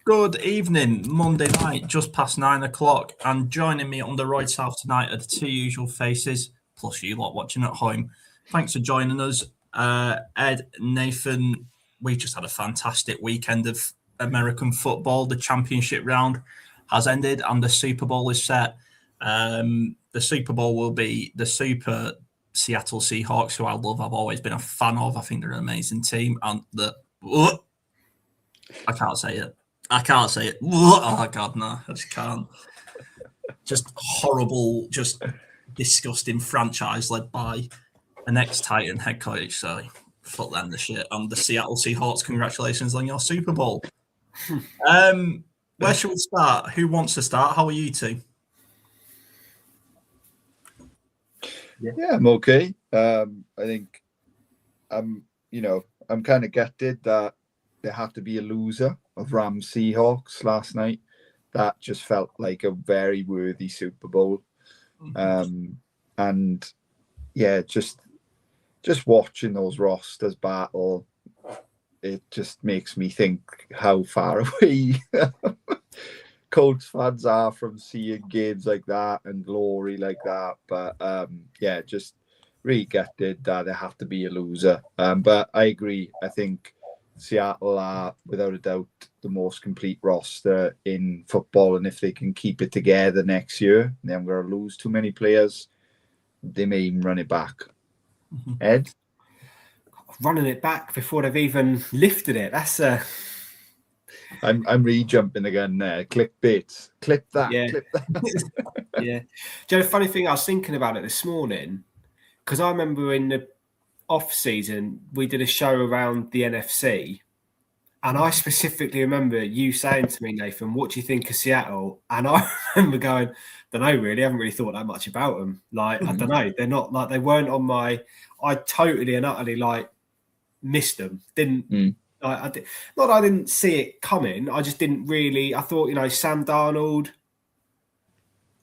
Good evening, Monday night, just past 9 o'clock, and joining me on the Royd South tonight are the two usual faces, plus you lot watching at home. Thanks for joining us. Ed, Nathan, we just had a fantastic weekend of American football. The championship round has ended and the Super Bowl is set. The Super Bowl will be the Super Seattle Seahawks, who I love. I've always been a fan of. I think they're an amazing team. And I can't say it. Oh, God, no. I just can't. Just horrible, just disgusting franchise led by an ex-Titan head coach. So, fuck them the shit. And the Seattle Seahawks, congratulations on your Super Bowl. Where should we start? Who wants to start? How are you two? Yeah, I'm okay. I think I'm kind of gutted that there had to be a loser of Rams Seahawks last night. That just felt like a very worthy Super Bowl. And yeah, just watching those rosters battle, it just makes me think how far away Colts fans are from seeing games like that and glory like that. But yeah, just really gutted that there have to be a loser. But I agree. I think Seattle are, without a doubt, the most complete roster in football. And if they can keep it together next year, then I'm going to lose too many players. They may even run it back. Ed? Running it back before they've even lifted it. That's I'm re-jumping again there. Clickbait. Clip that. Yeah. Clip that. Yeah. Do you know the funny thing? I was thinking about it this morning because I remember in the off season we did a show around the NFC, and I specifically remember you saying to me, Nathan, "What do you think of Seattle?" And I remember going, "Don't know really. I haven't really thought that much about them. Like I don't know. They're not like they weren't on my. I totally and utterly like missed them. Didn't." I did, not that I didn't see it coming. I just didn't really. I thought, Sam Darnold.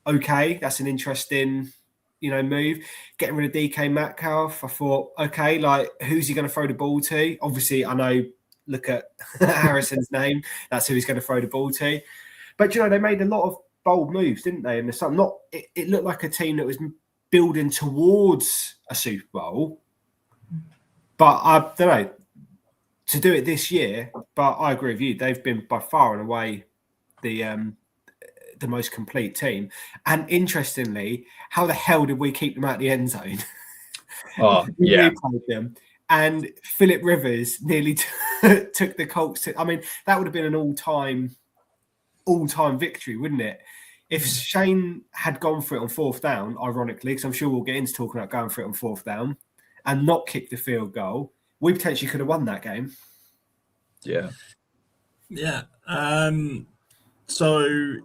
Okay, that's an interesting, move. Getting rid of DK Metcalf. I thought, okay, like who's he going to throw the ball to? Obviously, I know. Look at Harrison's name. That's who he's going to throw the ball to. But they made a lot of bold moves, didn't they? And there's some not. It looked like a team that was building towards a Super Bowl. But I don't know. To do it this year, but I agree with you. They've been by far and away the most complete team. And interestingly, how the hell did we keep them out of the end zone? Oh, yeah. Them. And Philip Rivers nearly took the Colts. I mean, that would have been an all-time victory, wouldn't it? If Shane had gone for it on fourth down, ironically, because I'm sure we'll get into talking about going for it on fourth down, and not kick the field goal, we potentially could have won that game. Yeah. Yeah. So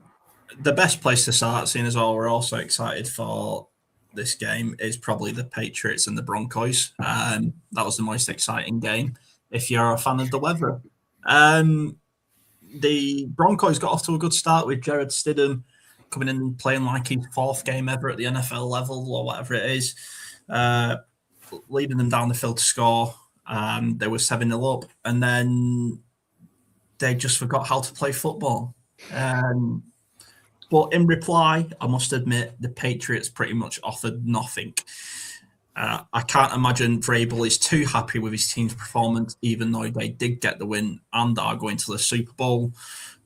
the best place to start, seeing as all we're also excited for this game, is probably the Patriots and the Broncos. That was the most exciting game if you're a fan of the weather. The Broncos got off to a good start with Jared Stidham coming in and playing like his fourth game ever at the NFL level or whatever it is, leading them down the field to score. They were 7-0 up, and then they just forgot how to play football. But in reply, I must admit, the Patriots pretty much offered nothing. I can't imagine Vrabel is too happy with his team's performance, even though they did get the win and are going to the Super Bowl.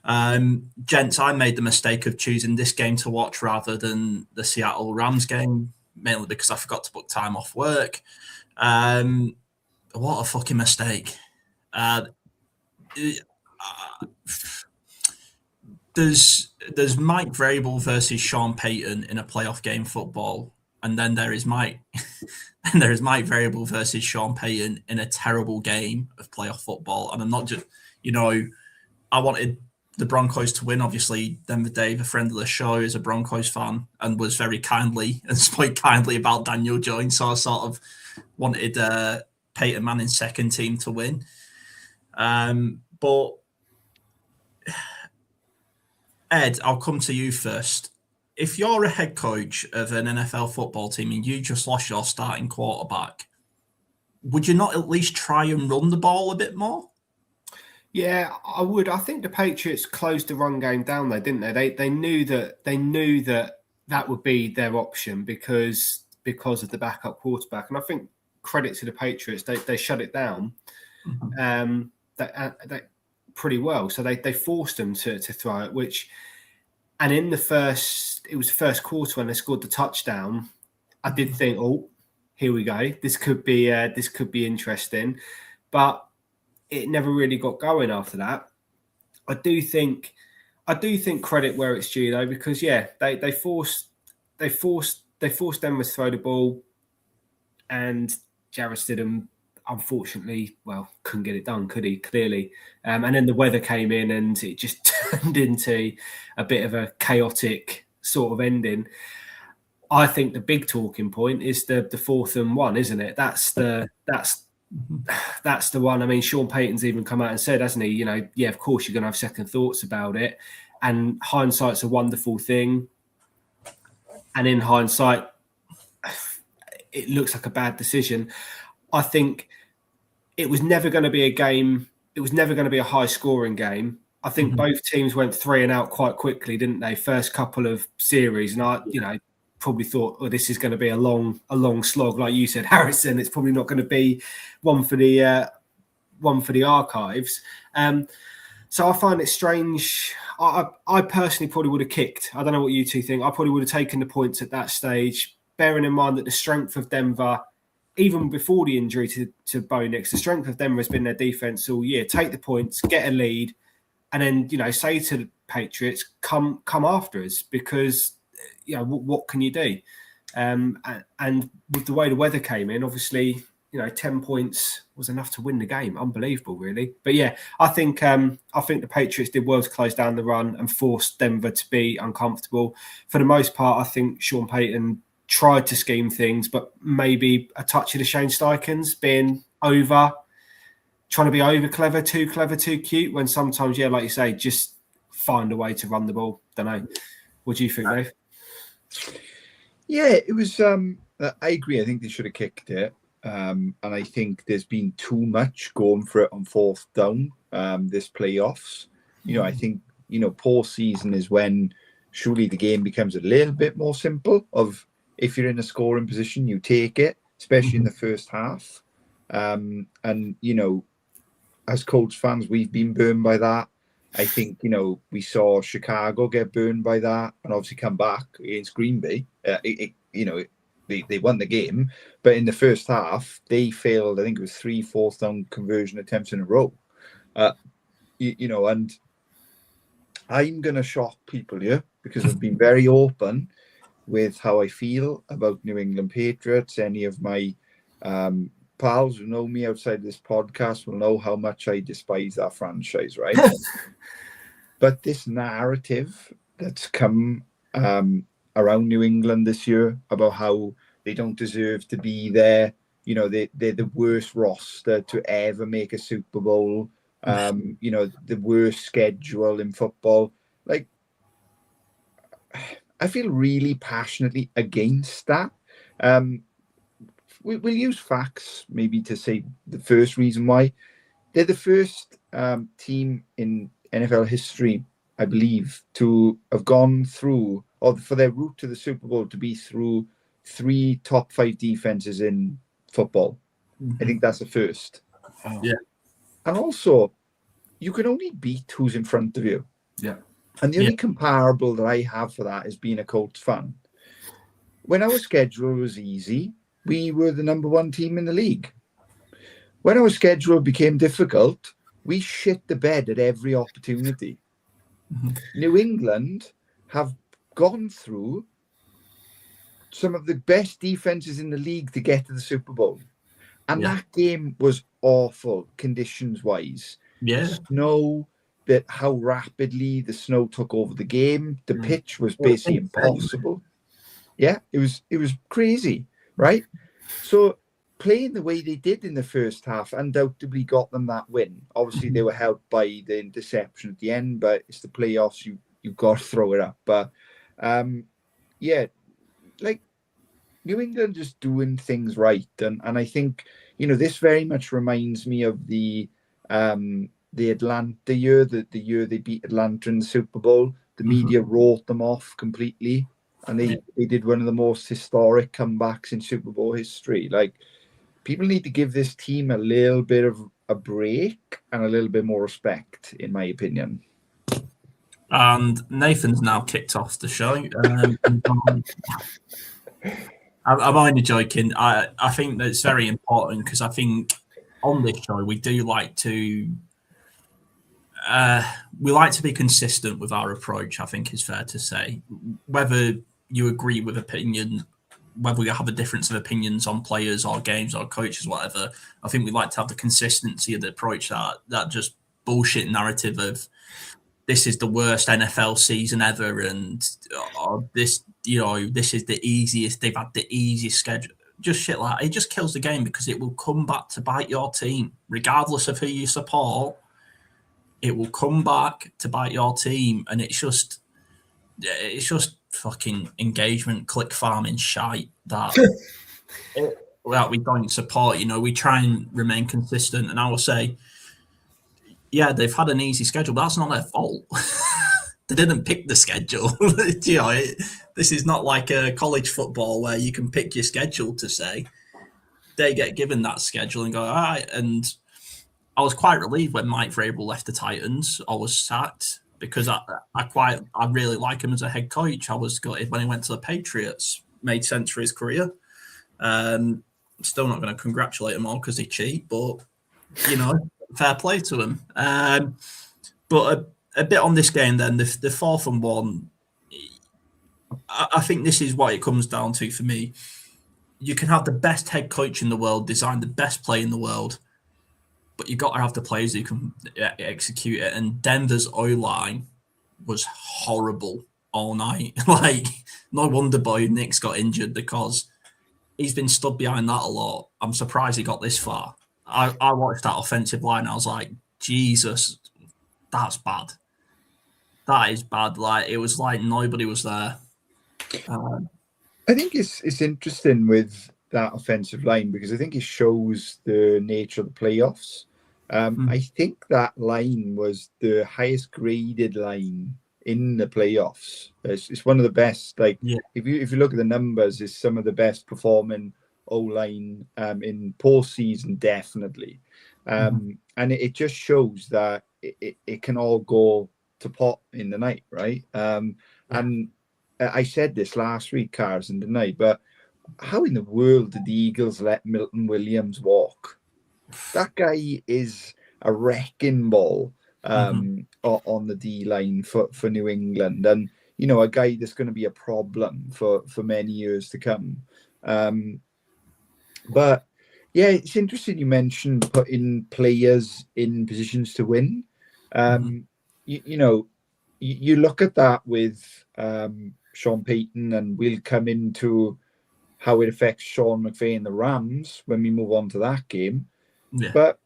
Gents, I made the mistake of choosing this game to watch rather than the Seattle Rams game, mainly because I forgot to book time off work. What a fucking mistake. There's Mike Vrabel versus Sean Payton in a playoff game football, and then there is Mike Vrabel versus Sean Payton in a terrible game of playoff football. And I'm not just, I wanted the Broncos to win. Obviously, Denver Dave, a friend of the show, is a Broncos fan and was very kindly and spoke kindly about Daniel Jones. So I sort of wanted Peyton Manning's second team to win. But Ed, I'll come to you first. If you're a head coach of an NFL football team and you just lost your starting quarterback, would you not at least try and run the ball a bit more? Yeah, I would. I think the Patriots closed the run game down, though, didn't they? They knew that would be their option because of the backup quarterback, and I think credit to the Patriots, they shut it down. That pretty well. So they forced them to throw it, and in it was the first quarter when they scored the touchdown. I did think, oh, here we go. This could be interesting, but it never really got going after that. I do think credit where it's due though, because they forced them to throw the ball, and Jarrett Stidham unfortunately, couldn't get it done, could he? Clearly. And then the weather came in and it just turned into a bit of a chaotic sort of ending. I think the big talking point is the 4th and 1, isn't it? That's the one. I mean, Sean Payton's even come out and said, hasn't he? Of course you're going to have second thoughts about it. And hindsight's a wonderful thing. And in hindsight, it looks like a bad decision. I think it was never going to be a game. It was never going to be a high scoring game. I think both teams went 3 and out quite quickly, didn't they? First couple of series. And I, probably thought, this is going to be a long slog. Like you said, Harrison, it's probably not going to be one for the archives. So I find it strange. I personally probably would have kicked. I don't know what you two think. I probably would have taken the points at that stage, bearing in mind that the strength of Denver, even before the injury to Bo Nix, the strength of Denver has been their defense all year. Take the points, get a lead, and then say to the Patriots, come after us, because what can you do? And with the way the weather came in, obviously 10 points was enough to win the game. Unbelievable, really. But I think the Patriots did well to close down the run and force Denver to be uncomfortable. For the most part, I think Sean Payton tried to scheme things, but maybe a touch of the Shane Steichens being trying to be over clever, too cute, when sometimes, like you say, just find a way to run the ball. Don't know. What do you think, Dave? Yeah, it was. I agree. I think they should have kicked it. And I think there's been too much going for it on 4th down this playoffs. I think, postseason is when surely the game becomes a little bit more simple of if you're in a scoring position, you take it, especially in the first half. And, as Colts fans, we've been burned by that. I think, we saw Chicago get burned by that and obviously come back against Green Bay. They won the game, but in the first half, they failed, I think it was 3 4th down conversion attempts in a row. And I'm going to shock people here because I've been very open with how I feel about New England Patriots. Any of my pals who know me outside this podcast will know how much I despise that franchise, right? But this narrative that's come around New England this year about how they don't deserve to be there, they're the worst roster to ever make a Super Bowl, the worst schedule in football. Like, I feel really passionately against that. We'll use facts maybe to say the first reason why. They're the first team in NFL history, I believe, to have gone through, or for their route to the Super Bowl to be through 3 top 5 defenses in football. I think that's the first. Yeah. And also, you can only beat who's in front of you. Yeah. And the only comparable that I have for that is being a Colts fan. When our schedule was easy, we were the number 1 team in the league. When our schedule became difficult, we shit the bed at every opportunity. New England have gone through some of the best defenses in the league to get to the Super Bowl. And that game was awful conditions-wise. Yeah. Snow, how rapidly the snow took over the game. The pitch was basically impossible. Yeah, it was crazy, right? So playing the way they did in the first half undoubtedly got them that win. Obviously, they were helped by the interception at the end, but it's the playoffs. You've got to throw it up. But like New England just doing things right. And I think, this very much reminds me of the the Atlanta year, the year they beat Atlanta in the Super Bowl. The media wrote them off completely, and they did one of the most historic comebacks in Super Bowl history. Like, people need to give this team a little bit of a break and a little bit more respect, in my opinion. And Nathan's now kicked off the show. I'm only joking. I think that's very important, because I think on this show we do like to be consistent with our approach. I think is fair to say. Whether you agree with opinion, whether we have a difference of opinions on players or games or coaches, whatever, I think we like to have the consistency of the approach, that just bullshit narrative of this is the worst NFL season ever, and this is the easiest. They've had the easiest schedule. Just shit like that. It just kills the game, because it will come back to bite your team, regardless of who you support. It will come back to bite your team, and it's just fucking engagement, click farming shite that we don't support. We try and remain consistent, and I will say, yeah, they've had an easy schedule. But that's not their fault. They didn't pick the schedule. This is not like a college football where you can pick your schedule to say. They get given that schedule and go, all right. And I was quite relieved when Mike Vrabel left the Titans or was sacked, because I really like him as a head coach. I was gutted when he went to the Patriots. Made sense for his career. Still not going to congratulate him all because he cheat, but fair play to him. But a bit on this game then, the 4th and 1. I think this is what it comes down to for me. You can have the best head coach in the world, design the best play in the world, but you've got to have the players who can execute it. And Denver's O-line was horrible all night. Like, no wonder Boyd Nix got injured, because he's been stood behind that a lot. I'm surprised he got this far. I watched that offensive line. I was like, Jesus, that's bad. That is bad. Like, it was like nobody was there. I think it's interesting with that offensive line, because I think it shows the nature of the playoffs. I think that line was the highest graded line in the playoffs. It's one of the best. Like, if you look at the numbers, it's some of the best performing O-line in postseason, definitely. And it just shows that it can all go to pot in the night, right? And I said this last week, Carson, tonight, but how in the world did the Eagles let Milton Williams walk? That guy is a wrecking ball on the D-line for New England, and a guy that's going to be a problem for many years to come. But yeah, it's interesting you mentioned putting players in positions to win. You look at that with Sean Payton, and we'll come into how it affects Sean McVay and the Rams when we move on to that game. Yeah. But,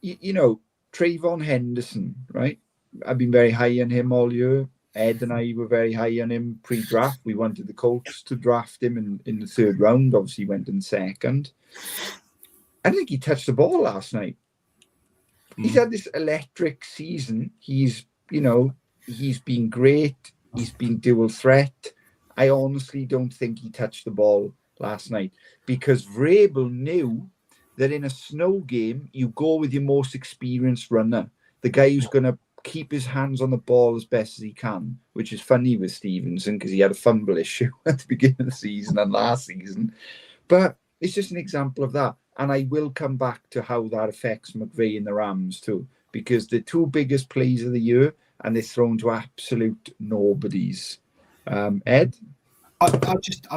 Trayvon Henderson, right? I've been very high on him all year. Ed and I were very high on him pre-draft. We wanted the Colts to draft him in the 3rd round. Obviously, he went in 2nd. I think he touched the ball last night. He's had this electric season. He's been great. He's been dual threat. I honestly don't think he touched the ball last night, because Vrabel knew that in a snow game, you go with your most experienced runner, the guy who's going to keep his hands on the ball as best as he can, which is funny with Stevenson because he had a fumble issue at the beginning of the season and last season. But it's just an example of that. And I will come back to how that affects McVay and the Rams too, because the 2 biggest plays of the year, and they're thrown to absolute nobodies. Ed? I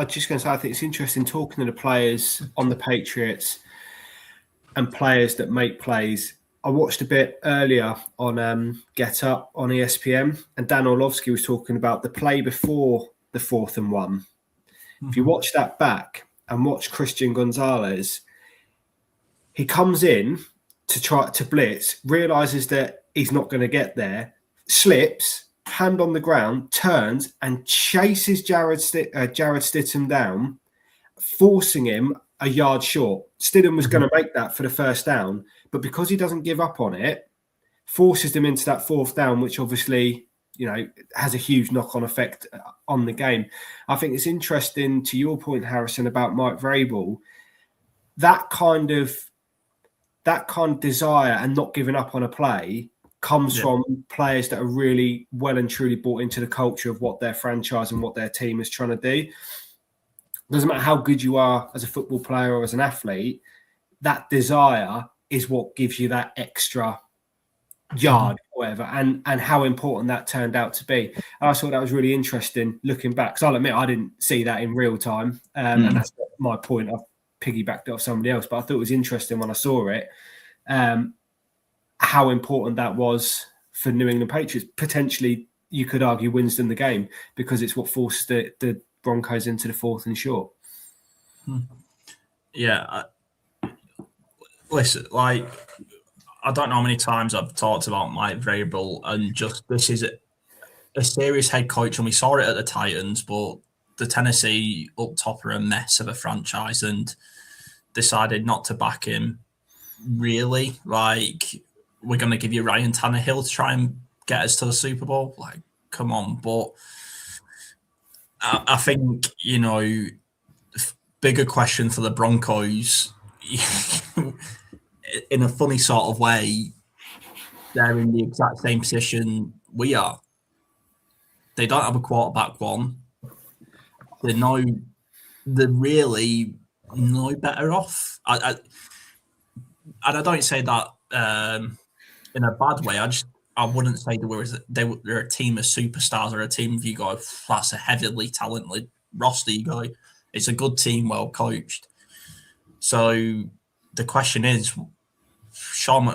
just going to say, I think it's interesting talking to the players on the Patriots and players that make plays. I watched a bit earlier on Get Up on ESPN, and Dan Orlovsky was talking about the play before the 4th and 1. If you watch that back and watch Christian Gonzalez, he comes in to try to blitz, realizes that he's not going to get there, slips, hand on the ground, turns and chases Jared Stidham down, forcing him a yard short. Stidham was going to make that for the first down, but because he doesn't give up on it, forces them into that fourth down, which obviously, has a huge knock-on effect on the game. I think it's interesting, to your point, Harrison, about Mike Vrabel, that kind of desire and not giving up on a play comes from players that are really well and truly bought into the culture of what their franchise and what their team is trying to do. Doesn't matter how good you are as a football player or as an athlete, that desire is what gives you that extra yard, whatever, and how important that turned out to be. And I thought that was really interesting looking back, because I'll admit I didn't see that in real time, and that's my point. I've piggybacked it off somebody else, but I thought it was interesting when I saw it, how important that was for New England Patriots. Potentially, you could argue wins them the game, because it's what forced the Broncos into the fourth and short. Yeah. Listen, like, I don't know how many times I've talked about Mike Vrabel, and just this is a serious head coach, and we saw it at the Titans, but the Tennessee up top are a mess of a franchise and decided not to back him, really. Like, we're going to give you Ryan Tannehill to try and get us to the Super Bowl? Like, come on. But I think, bigger question for the Broncos, in a funny sort of way, they're in the exact same position we are. They don't have a quarterback one. They're really no better off. And I don't say that in a bad way. I wouldn't say they're a team of superstars or a team of, you go, that's a heavily talented roster. You go, it's a good team, well coached. So the question is, Sean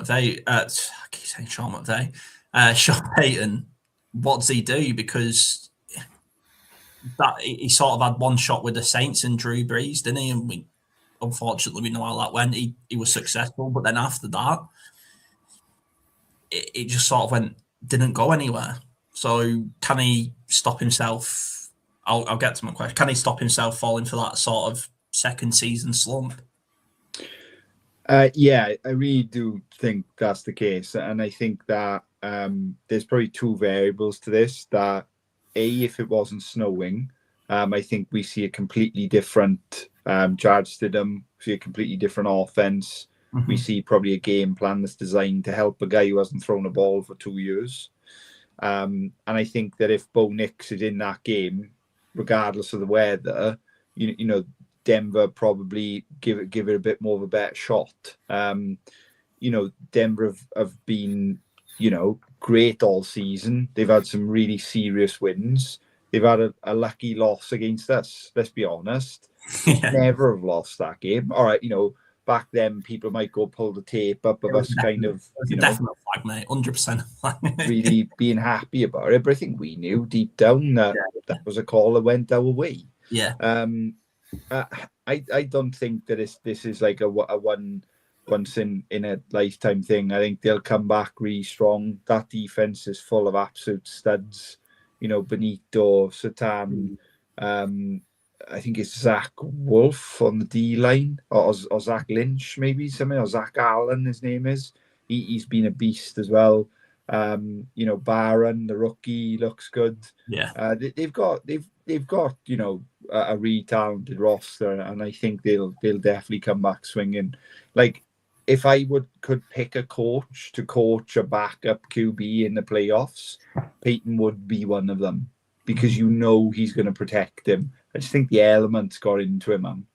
Payton, what does he do? Because that he sort of had one shot with the Saints and Drew Brees, didn't he? And unfortunately, we know how that went. He was successful, but then after that, it just sort of didn't go anywhere. So can he stop himself? I'll get to my question. Can he stop himself falling for that sort of second season slump? Yeah, I really do think that's the case. And I think that there's probably two variables to this. That, if it wasn't snowing, I think we see a completely different Jarrett Stidham, see a completely different offense. Mm-hmm. We see probably a game plan that's designed to help a guy who hasn't thrown a ball for 2 years. And I think that if Bo Nix is in that game, regardless of the weather, Denver probably give it a bit more of a better shot. Denver have been, great all season. They've had some really serious wins. They've had a lucky loss against us. Let's be honest. Yeah. Never have lost that game. All right, back then people might go pull the tape up of us kind of, definite flag, mate, 100% flag. really being happy about it. But I think we knew deep down that that was a call that went our way. Yeah. I don't think that this is like a once in a lifetime thing. I think they'll come back really strong. That defense is full of absolute studs. Benito, Satan. I think it's Zach Wolf on the D line, or Zach Lynch, maybe something, or Zach Allen, his name is. He's been a beast as well. Barron, the rookie, looks good. Yeah. They've got a really talented roster, and I think they'll definitely come back swinging. Like, if I could pick a coach to coach a backup QB in the playoffs, Peyton would be one of them, because he's going to protect him. I just think the elements got into him, man.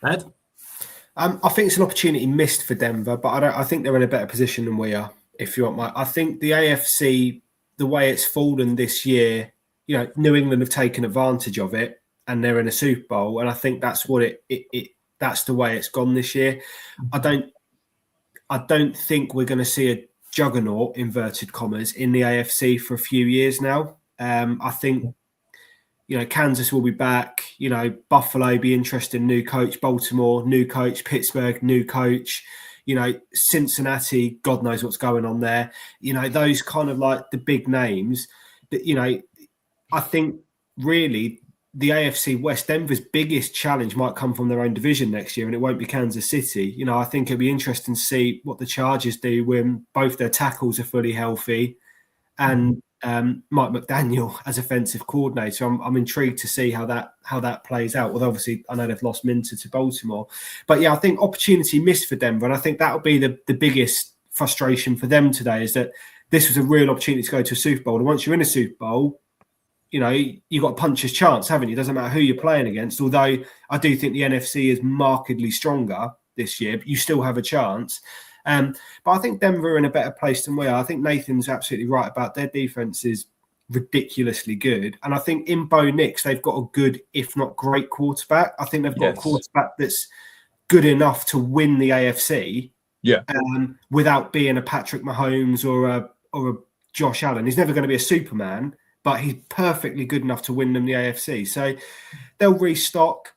Ed? I think it's an opportunity missed for Denver, but I think they're in a better position than we are, if you want I think the AFC, the way it's fallen this year, New England have taken advantage of it, and they're in a Super Bowl, and I think that's what that's the way it's gone this year. I don't think we're going to see a juggernaut, inverted commas, in the AFC for a few years now. I think, Kansas will be back. Buffalo be interesting, new coach. Baltimore, new coach. Pittsburgh, new coach. Cincinnati, God knows what's going on there. Those kind of like the big names that, I think really the AFC West, Denver's biggest challenge might come from their own division next year, and it won't be Kansas City. You know, I think it'll be interesting to see what the Chargers do when both their tackles are fully healthy, and Mike McDaniel as offensive coordinator. I'm intrigued to see how that plays out. Well, obviously, I know they've lost Minter to Baltimore, but yeah, I think opportunity missed for Denver, and I think that'll be the biggest frustration for them today, is that this was a real opportunity to go to a Super Bowl, and once you're in a Super Bowl, you know, you got a puncher's chance, haven't you? It doesn't matter who you're playing against. Although I do think the NFC is markedly stronger this year, but you still have a chance. But I think Denver are in a better place than we are. I think Nathan's absolutely right about their defense is ridiculously good. And I think in Bo Nix, they've got a good, if not great, quarterback. I think they've got a quarterback that's good enough to win the AFC without being a Patrick Mahomes or a Josh Allen. He's never going to be a Superman, but he's perfectly good enough to win them the AFC. So they'll restock.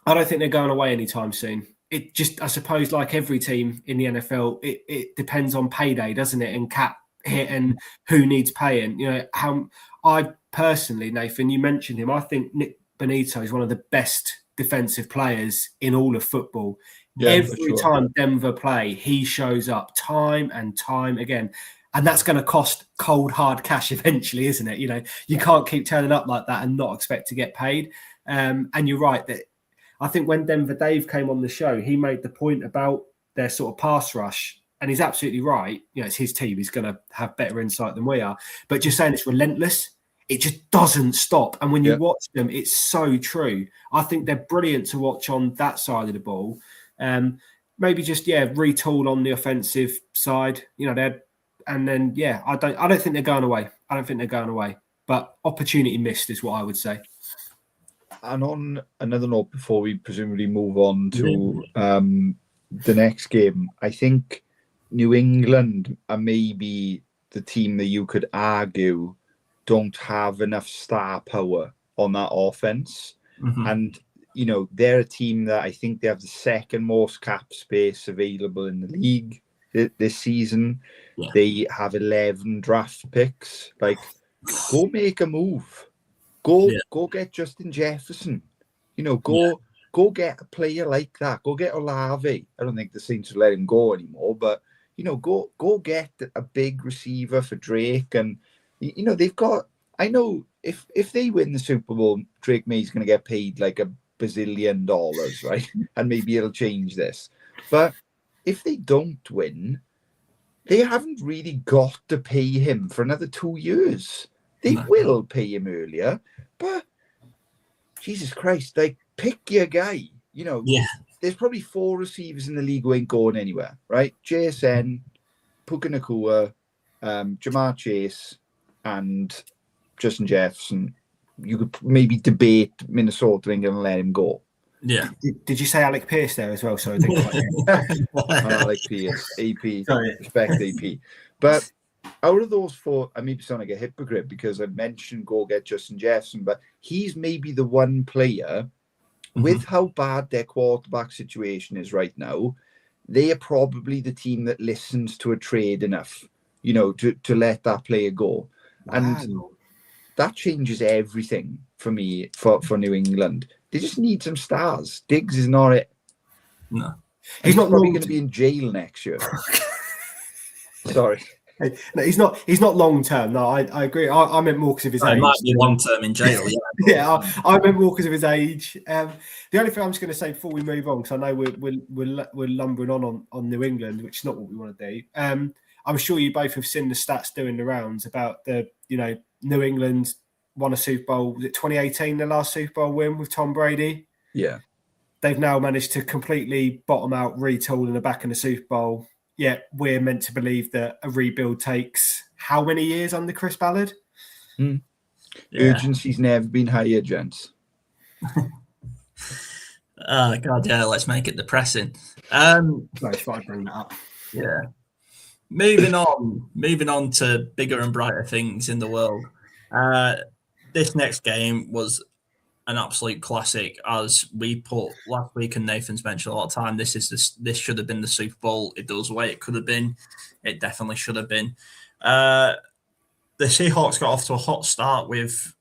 I don't think they're going away anytime soon. It just, I suppose, like every team in the NFL, it depends on payday, doesn't it? And cap hit and who needs paying. You know, how I personally, Nathan, you mentioned him. I think Nick Bonito is one of the best defensive players in all of football. Yeah, every time Denver play, he shows up time and time again. And that's going to cost cold, hard cash eventually, isn't it? You know, you can't keep turning up like that and not expect to get paid. And you're right that I think when Denver Dave came on the show, he made the point about their sort of pass rush. And he's absolutely right. You know, it's his team. He's going to have better insight than we are. But just saying it's relentless, it just doesn't stop. And when you watch them, it's so true. I think they're brilliant to watch on that side of the ball. Maybe just, retool on the offensive side. You know, and then, I don't think they're going away. I don't think they're going away. But opportunity missed is what I would say. And on another note, before we presumably move on to the next game, I think New England are maybe the team that you could argue don't have enough star power on that offense. Mm-hmm. And, you know, they're a team that I think they have the second most cap space available in the league this season. Yeah. They have 11 draft picks. Like, go make a move. Go get Justin Jefferson. You know, go get a player like that. Go get Olave. I don't think the Saints will let him go anymore, but, you know, go get a big receiver for Drake. And, you know, they've got, I know if they win the Super Bowl, Drake May's going to get paid like $1 bazillion, right? And maybe it'll change this. But if they don't win, they haven't really got to pay him for another 2 years. They will pay him earlier, but Jesus Christ, like, pick your guy. You know, there's probably 4 receivers in the league who ain't going anywhere, right? JSN, Puka Nacua, Jamar Chase, and Justin Jefferson. You could maybe debate Minnesota ain't going to let him go. Yeah. Did you say Alec Pierce there as well? Sorry, Alec Pierce, AP, sorry. Respect AP. But out of those 4, I maybe sound like a hypocrite because I mentioned go get Justin Jefferson, but he's maybe the one player with how bad their quarterback situation is right now. They are probably the team that listens to a trade enough, you know, to let that player go. Wow. And that changes everything for me, for New England. They just need some stars. Diggs is not it. No. He's not probably going to be in jail next year. Sorry. No, he's not long term. No, I agree. I meant more because of his age. He might be long term in jail. Yeah, I meant more because of his age. The only thing I'm just going to say before we move on, because I know we're lumbering on New England, which is not what we want to do. I'm sure you both have seen the stats doing the rounds about the, you know, New England won a Super Bowl. Was it 2018, the last Super Bowl win with Tom Brady? Yeah. They've now managed to completely bottom out, retool in the back in the Super Bowl. Yet we're meant to believe that a rebuild takes how many years under Chris Ballard? Yeah. Urgency's never been higher, gents. Oh, God, yeah, let's make it depressing. Sorry, if I bring that up. Yeah. Moving on to bigger and brighter things in the world. This next game was an absolute classic, as we put last week, and Nathan's mentioned a lot of time. This should have been the Super Bowl. It does the way it could have been. It definitely should have been. The Seahawks got off to a hot start with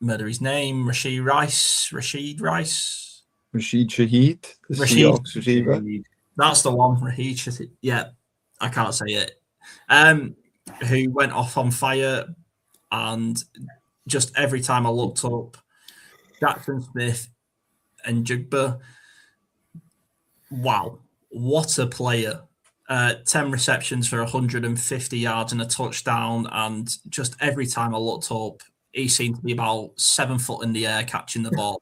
murder his name, Rashid Rice. Rashid Shaheed, the Seahawks receiver. That's the one, Rashid Shaheed. Yeah, I can't say it. Who went off on fire, and just every time I looked up, Jackson Smith and Jugba, wow, what a player. 10 receptions for 150 yards and a touchdown, and just every time I looked up, he seemed to be about 7 foot in the air catching the ball.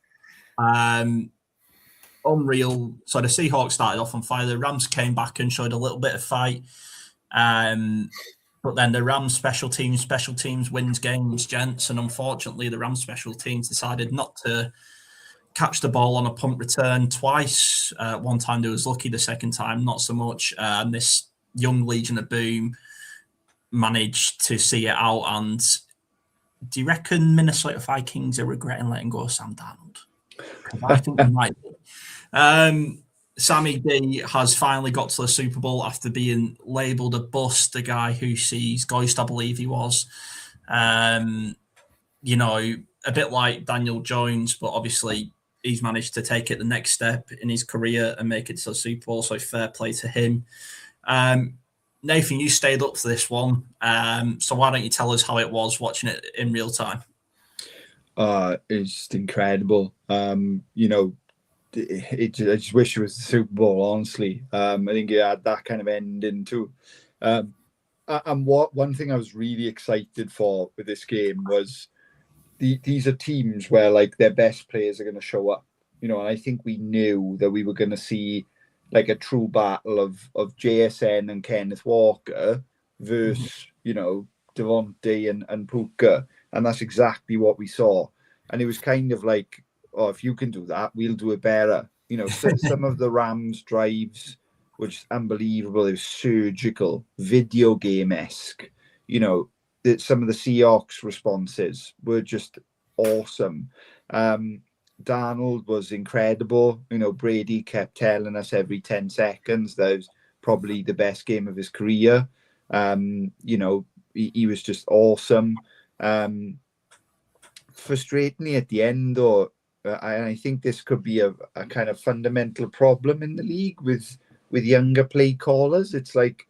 Unreal. So the Seahawks started off on fire. The Rams came back and showed a little bit of fight. But then the Rams special teams wins games, gents. And unfortunately, the Rams special teams decided not to catch the ball on a punt return twice. One time they was lucky, the second time not so much. And this young Legion of Boom managed to see it out. And do you reckon Minnesota Vikings are regretting letting go of Sam Darnold? I think they might be. Sammy D has finally got to the Super Bowl after being labelled a bust, the guy who sees Geist, I believe he was. You know, a bit like Daniel Jones, but obviously he's managed to take it the next step in his career and make it to the Super Bowl, so fair play to him. Nathan, you stayed up for this one, so why don't you tell us how it was watching it in real time? It's just incredible. You know, I just wish it was the Super Bowl, honestly. I think it had that kind of ending too. And one thing I was really excited for with this game was these are teams where like their best players are going to show up, you know, and I think we knew that we were going to see like a true battle of JSN and Kenneth Walker versus, you know, Devontae and Puka. And that's exactly what we saw. And it was kind of like, oh, if you can do that, we'll do it better. You know, some of the Rams drives were just unbelievable. It was surgical, video game-esque. You know, some of the Seahawks responses were just awesome. Darnold was incredible. You know, Brady kept telling us every 10 seconds that it was probably the best game of his career. You know, he was just awesome. Frustratingly at the end, though, I think this could be a kind of fundamental problem in the league with younger play callers. It's like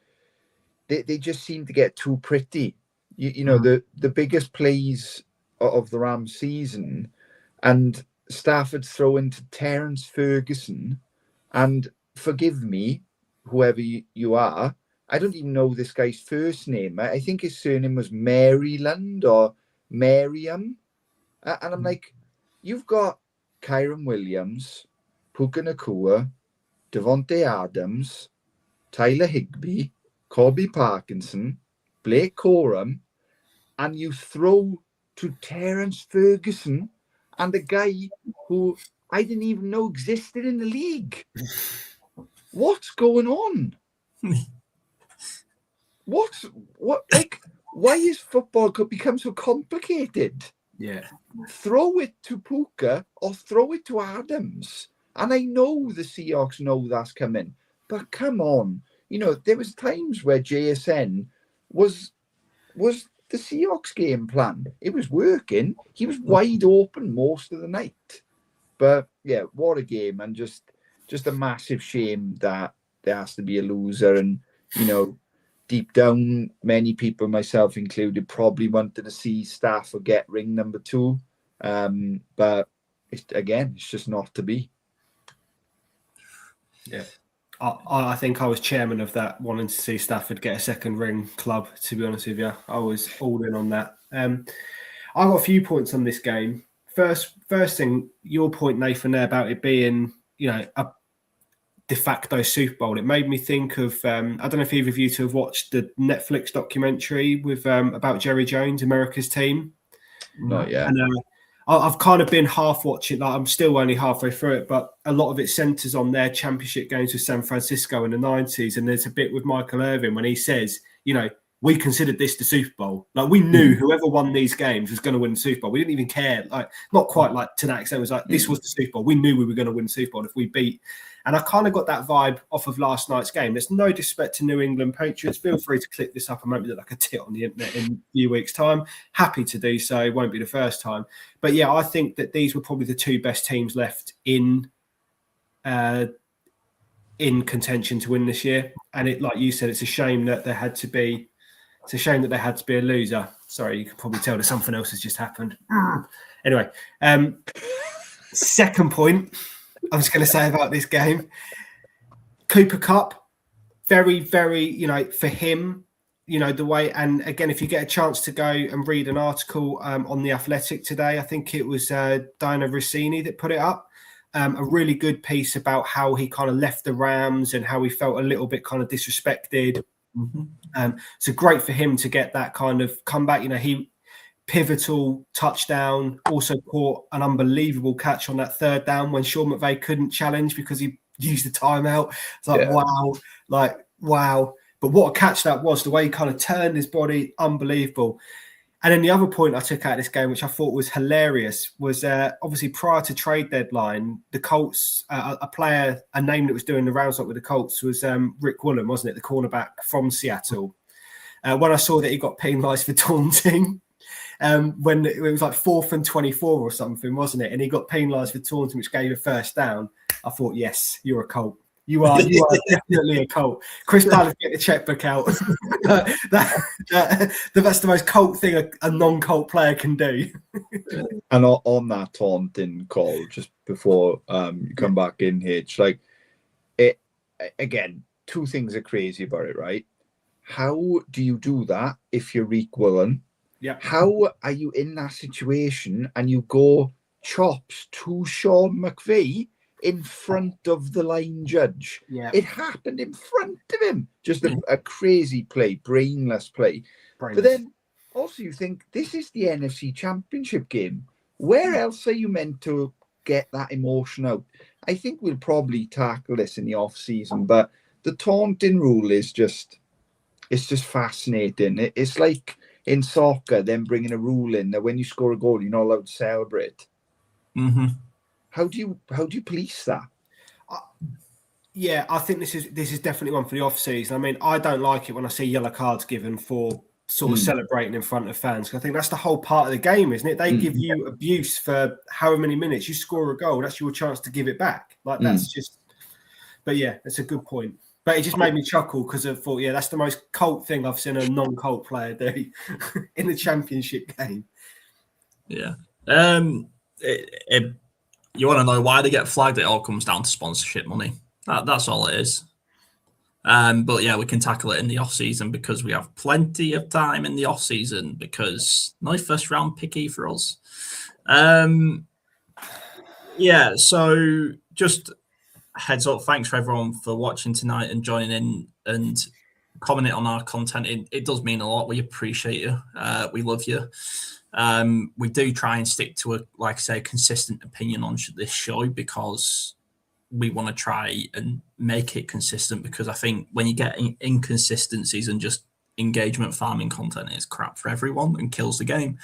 they just seem to get too pretty. You know, the biggest plays of the Rams season, and Stafford throwing to Terrence Ferguson, and forgive me, whoever you are, I don't even know this guy's first name. I think his surname was Maryland or Merriam. And I'm like, you've got Kyron Williams, Puka Nacua, Devontae Adams, Tyler Higbee, Corby Parkinson, Blake Corum, and you throw to Terrence Ferguson and a guy who I didn't even know existed in the league. What's going on? What? Like, why is football could become so complicated? Yeah. Throw it to Puka or throw it to Adams. And I know the Seahawks know that's coming, but come on. You know, there was times where JSN was the Seahawks game plan. It was working. He was wide open most of the night. But yeah, what a game, and just a massive shame that there has to be a loser. And, you know, deep down, many people, myself included, probably wanted to see Stafford get ring number 2. But it's just not to be. Yeah. I think I was chairman of that, wanting to see Stafford get a second ring club, to be honest with you. I was all in on that. I got a few points on this game. First thing, your point, Nathan, there about it being, you know, a de facto Super Bowl. It made me think of, I don't know if either of you two have watched the Netflix documentary with about Jerry Jones, America's Team. Not yet. And, I've kind of been half watching, like I'm still only halfway through it, but a lot of it centers on their championship games with San Francisco in the 90s. And there's a bit with Michael Irvin when he says, you know, we considered this the Super Bowl. Like, we knew whoever won these games was going to win the Super Bowl. We didn't even care. Like, not quite like to that extent. It was like, this was the Super Bowl. We knew we were going to win the Super Bowl if we beat And I kind of got that vibe off of last night's game. There's no disrespect to New England Patriots. Feel free to click this up and make me look like a tit on the internet in a few weeks' time. Happy to do so. It won't be the first time. But yeah, I think that these were probably the two best teams left in contention to win this year. And it, like you said, it's a shame that there had to be a loser. Sorry, you can probably tell that something else has just happened. Anyway, second point I was going to say about this game, Cooper Kupp, very, very, for him, the way, and again, if you get a chance to go and read an article on The Athletic today, I think it was Diana Rossini that put it up, a really good piece about how he kind of left the Rams and how he felt a little bit kind of disrespected. Mm-hmm. So great for him to get that kind of comeback. He pivotal touchdown, also caught an unbelievable catch on that third down when Sean McVay couldn't challenge because he used the timeout. It's like, wow. But what a catch that was, the way he kind of turned his body, unbelievable. And then the other point I took out of this game, which I thought was hilarious, was obviously prior to trade deadline, the Colts, a name that was doing the rounds up with the Colts was Rick Woolen, wasn't it? The cornerback from Seattle. When I saw that he got penalised for taunting, when it was like 4th and 24 or something, wasn't it? And he got penalised for taunting, which gave a first down. I thought, yes, you're a Colt. You are definitely a Colt. Chris Ballard, get the checkbook out. That's the most Colt thing a non-Colt player can do. And on that taunting call, just before you come back in here, it's like, again, two things are crazy about it, right? How do you do that if you're Rick Woolen? Yeah. How are you in that situation and you go chops to Sean McVay in front of the line judge? Yeah. It happened in front of him. Just a crazy play, brainless play. But then also you think, this is the NFC Championship game. Where else are you meant to get that emotion out? I think we'll probably tackle this in the off-season, but the taunting rule is just, it's just fascinating. It's like in soccer, them bringing a rule in that when you score a goal, you're not allowed to celebrate. Mm-hmm. How do you police that? Yeah, I think this is definitely one for the off season. I mean, I don't like it when I see yellow cards given for sort of celebrating in front of fans. I think that's the whole part of the game, isn't it? They give you abuse for however many minutes. You score a goal, that's your chance to give it back. Like that's just. But yeah, that's a good point. But it just made me chuckle because I thought, yeah, that's the most Colt thing I've seen a non-Colt player do in the championship game. Yeah. You want to know why they get flagged? It all comes down to sponsorship money. That's all it is. But yeah, we can tackle it in the off season because we have plenty of time in the off season because no first round picky for us. Yeah, so just heads up, thanks for everyone for watching tonight and joining in and commenting on our content. It does mean a lot. We appreciate you. We love you. We do try and stick to a consistent opinion on this show because we want to try and make it consistent, because I think when you get inconsistencies and just engagement farming content, it's crap for everyone and kills the game.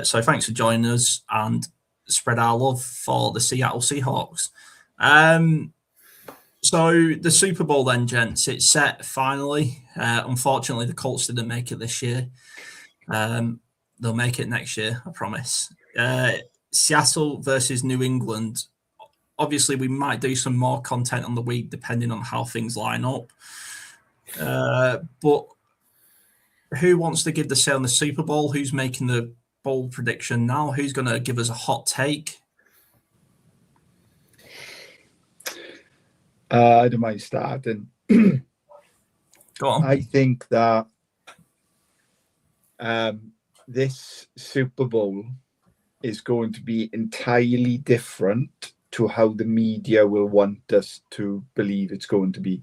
So thanks for joining us and spread our love for the Seattle Seahawks. So the Super Bowl then, gents, it's set finally. Unfortunately, the Colts didn't make it this year. They'll make it next year, I promise. Seattle versus New England. Obviously, we might do some more content on the week depending on how things line up. But who wants to give the say on the Super Bowl? Who's making the bold prediction now? Who's going to give us a hot take? I don't mind starting. Go on. I think that this Super Bowl is going to be entirely different to how the media will want us to believe it's going to be.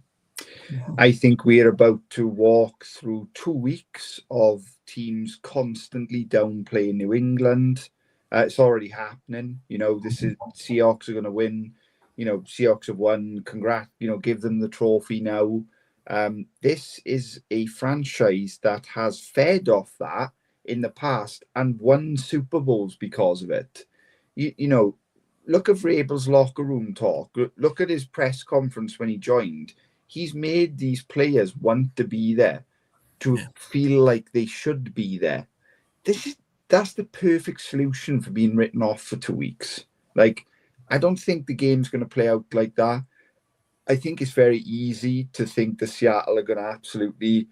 Mm-hmm. I think we're about to walk through 2 weeks of teams constantly downplaying New England. It's already happening. This is Seahawks are going to win. Seahawks have won. Congrats. Give them the trophy now. This is a franchise that has fed off that in the past and won Super Bowls because of it. look at Vrabel's locker room talk. Look at his press conference when he joined. He's made these players want to be there, to feel like they should be there. That's the perfect solution for being written off for 2 weeks. Like, I don't think the game's going to play out like that. I think it's very easy to think the Seattle are going to absolutely,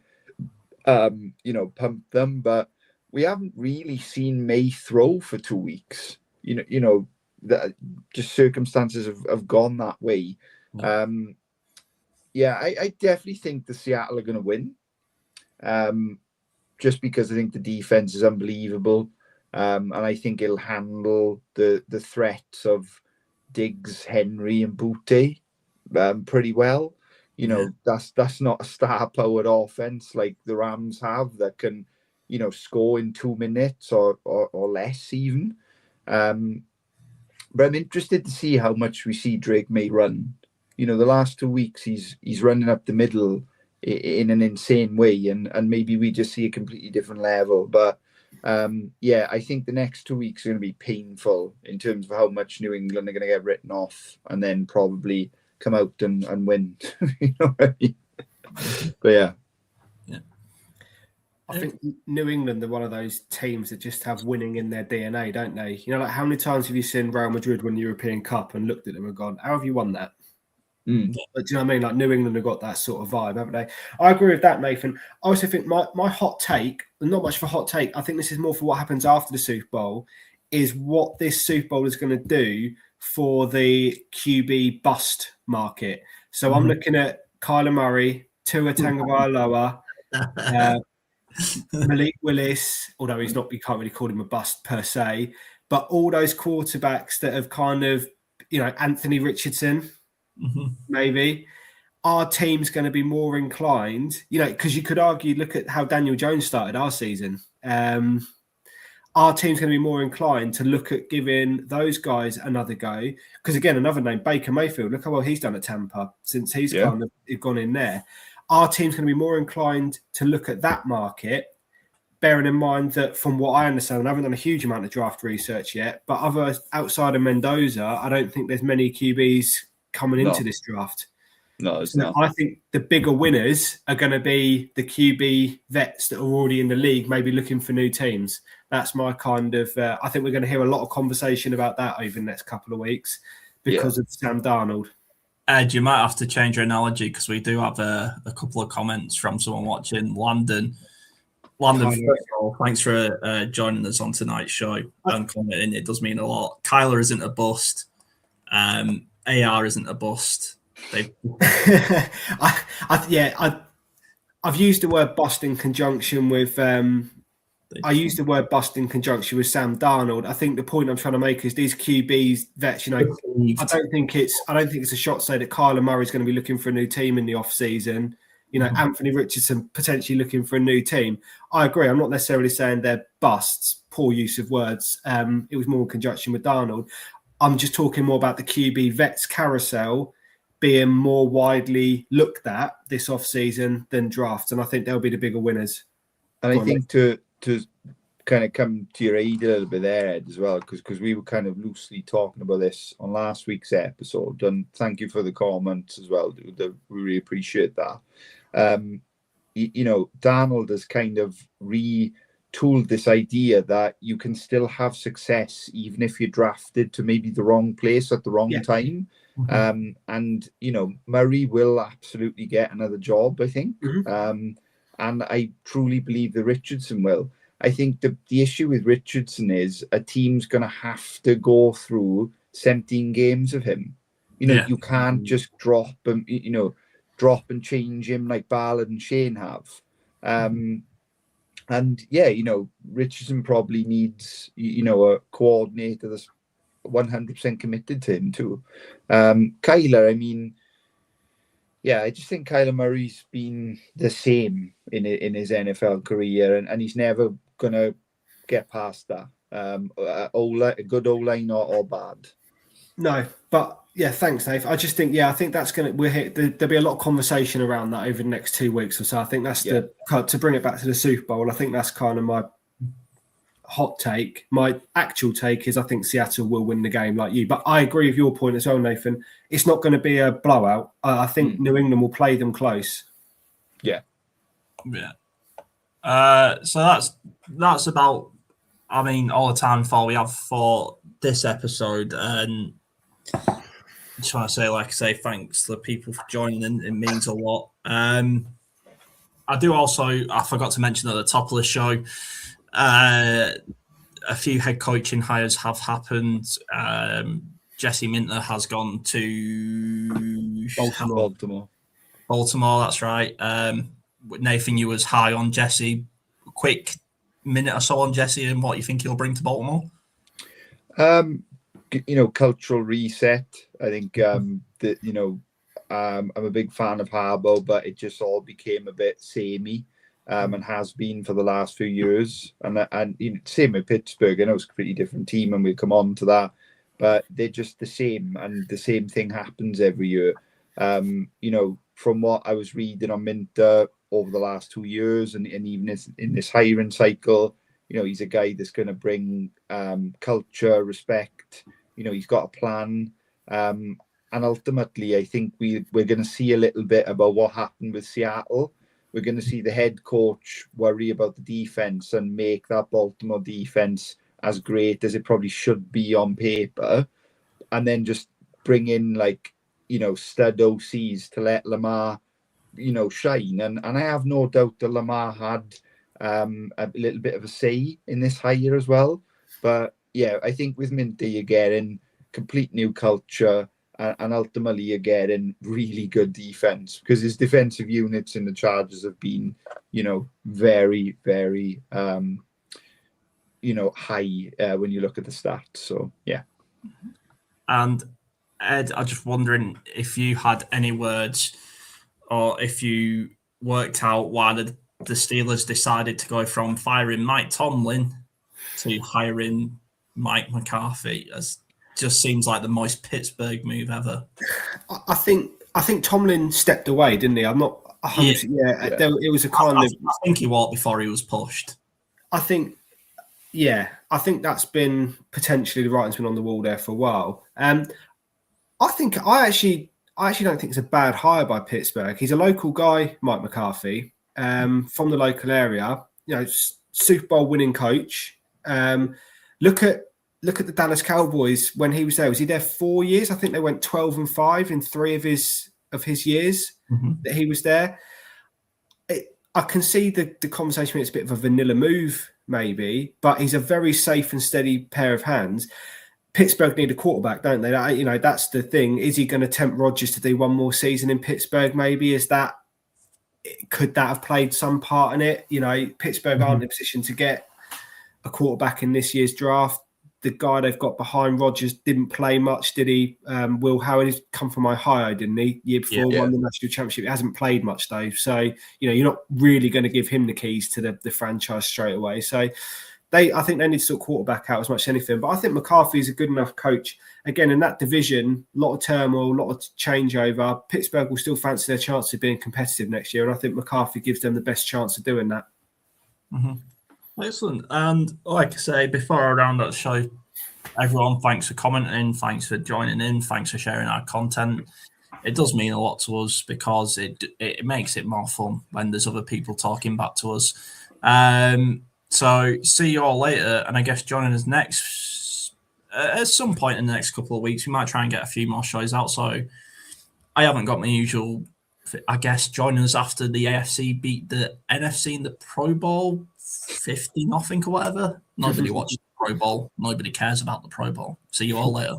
pump them, but we haven't really seen May throw for 2 weeks. That just circumstances have gone that way. I definitely think the Seattle are going to win. Just because I think the defense is unbelievable, and I think it'll handle the threats of Diggs, Henry, and Boutte pretty well. That's not a star-powered offense like the Rams have that can, score in 2 minutes or less even. But I'm interested to see how much we see Drake May run. The last 2 weeks he's running up the middle in an insane way, and maybe we just see a completely different level. But I think the next 2 weeks are going to be painful in terms of how much New England are going to get written off and then probably come out and win. You know what I mean? But yeah. I think New England are one of those teams that just have winning in their DNA, don't they? Like how many times have you seen Real Madrid win the European Cup and looked at them and gone, how have you won that? But do you know what I mean? Like New England have got that sort of vibe, haven't they? I agree with that, Nathan. I also think my hot take, not much of a hot take, I think this is more for what happens after the Super Bowl, is what this Super Bowl is going to do for the QB bust market. So I'm looking at Kyler Murray, Tua Tagovailoa, Malik Willis, although you can't really call him a bust per se, but all those quarterbacks that have kind of, Anthony Richardson, maybe, our team's going to be more inclined, because you could argue, look at how Daniel Jones started our season. Our team's going to be more inclined to look at giving those guys another go. Because again, another name, Baker Mayfield, look how well he's done at Tampa since he's kind of gone in there. Our team's going to be more inclined to look at that market, bearing in mind that from what I understand, I haven't done a huge amount of draft research yet, but outside of Mendoza, I don't think there's many QBs coming into this draft. No, it's not. I think the bigger winners are going to be the QB vets that are already in the league, maybe looking for new teams. That's my kind of... I think we're going to hear a lot of conversation about that over the next couple of weeks because of Sam Darnold. Ed, you might have to change your analogy because we do have a couple of comments from someone watching. Landon, first of all, thanks for joining us on tonight's show and commenting. It does mean a lot. Kyler isn't a bust. AR isn't a bust. I've used the word bust in conjunction with I used the word bust in conjunction with Sam Darnold. I think the point I'm trying to make is these QBs vets, I don't think it's a shot to say that Kyler Murray's going to be looking for a new team in the off season. Anthony Richardson potentially looking for a new team. I agree. I'm not necessarily saying they're busts, poor use of words. It was more in conjunction with Darnold. I'm just talking more about the QB vets carousel being more widely looked at this off season than drafts. And I think they'll be the bigger winners. And I think to kind of come to your aid a little bit there, Ed, as well, because we were kind of loosely talking about this on last week's episode. And thank you for the comments as well. We really appreciate that. Darnold has kind of retooled this idea that you can still have success even if you're drafted to maybe the wrong place at the wrong time. And Murray will absolutely get another job, I think. And I truly believe that Richardson will. I think the issue with Richardson is a team's going to have to go through 17 games of him. You can't just drop and change him like Ballard and Shane have. Richardson probably needs, a coordinator that's 100% committed to him too. Kyler, I just think Kyler Murray's been the same in his NFL career, and he's never going to get past that. A good O-line or bad. No, but yeah, thanks, Dave. I just think, I think that's going to, there'll be a lot of conversation around that over the next 2 weeks or so. I think that's to bring it back to the Super Bowl. I think that's kind of my hot take. My actual take is I think Seattle will win the game like you. But I agree with your point as well, Nathan. It's not going to be a blowout. I think New England will play them close. Yeah. So that's about, I mean, all the time we have for this episode. And I just want to say, thanks to the people for joining in. It means a lot. I forgot to mention at the top of the show, a few head coaching hires have happened. Jesse Minter has gone to Baltimore, that's right. Nathan, you was high on Jesse. Quick minute or so on Jesse and what you think he'll bring to Baltimore. Cultural reset. I think that I'm a big fan of Harbaugh, but it just all became a bit samey, and has been for the last few years. And same with Pittsburgh. I know it's a pretty different team, and we'll come on to that, but they're just the same, and the same thing happens every year. From what I was reading on Minter over the last 2 years, and even in this hiring cycle, he's a guy that's going to bring culture, respect. He's got a plan. And ultimately, I think we're going to see a little bit about what happened with Seattle. We're going to see the head coach worry about the defense and make that Baltimore defense as great as it probably should be on paper. And then just bring in stud OCs to let Lamar, shine. And I have no doubt that Lamar had a little bit of a say in this hire as well. But yeah, I think with Minter, you're getting complete new culture. And ultimately, you're getting really good defense, because his defensive units in the Chargers have been, very, very, high when you look at the stats. So, yeah. And Ed, I'm just wondering if you had any words, or if you worked out why the Steelers decided to go from firing Mike Tomlin to hiring Mike McCarthy. As just seems like the most Pittsburgh move ever. I think Tomlin stepped away, didn't he? I'm not 100%. Yeah. It was a kind of. I think he walked before he was pushed. I think that's been potentially the writing's been on the wall there for a while. I actually don't think it's a bad hire by Pittsburgh. He's a local guy, Mike McCarthy, from the local area. Super Bowl winning coach. Look at the Dallas Cowboys when he was there. Was he there 4 years? I think they went 12-5 in 3 of his years that he was there. I can see the conversation. It's a bit of a vanilla move, maybe, but he's a very safe and steady pair of hands. Pittsburgh need a quarterback, don't they? That's the thing. Is he going to tempt Rodgers to do one more season in Pittsburgh? Maybe could that have played some part in it? Pittsburgh aren't in a position to get a quarterback in this year's draft. The guy they've got behind Rodgers didn't play much, did he? Will Howard, he's come from Ohio, didn't he? Year before, won the national championship. He hasn't played much, though. So, you're not really going to give him the keys to the franchise straight away. So, I think they need to sort quarterback out as much as anything. But I think McCarthy is a good enough coach. Again, in that division, a lot of turmoil, a lot of changeover. Pittsburgh will still fancy their chance of being competitive next year. And I think McCarthy gives them the best chance of doing that. Mm-hmm. Excellent. And like I say, before I round up the show, everyone, thanks for commenting, thanks for joining in, thanks for sharing our content. It does mean a lot to us, because it makes it more fun when there's other people talking back to us. So see you all later, and I guess joining us next at some point in the next couple of weeks. We might try and get a few more shows out. So I haven't got my usual, I guess, joining us after the AFC beat the NFC in the Pro Bowl 50-0 or whatever. Nobody watched the Pro Bowl. Nobody cares about the Pro Bowl. See you all later.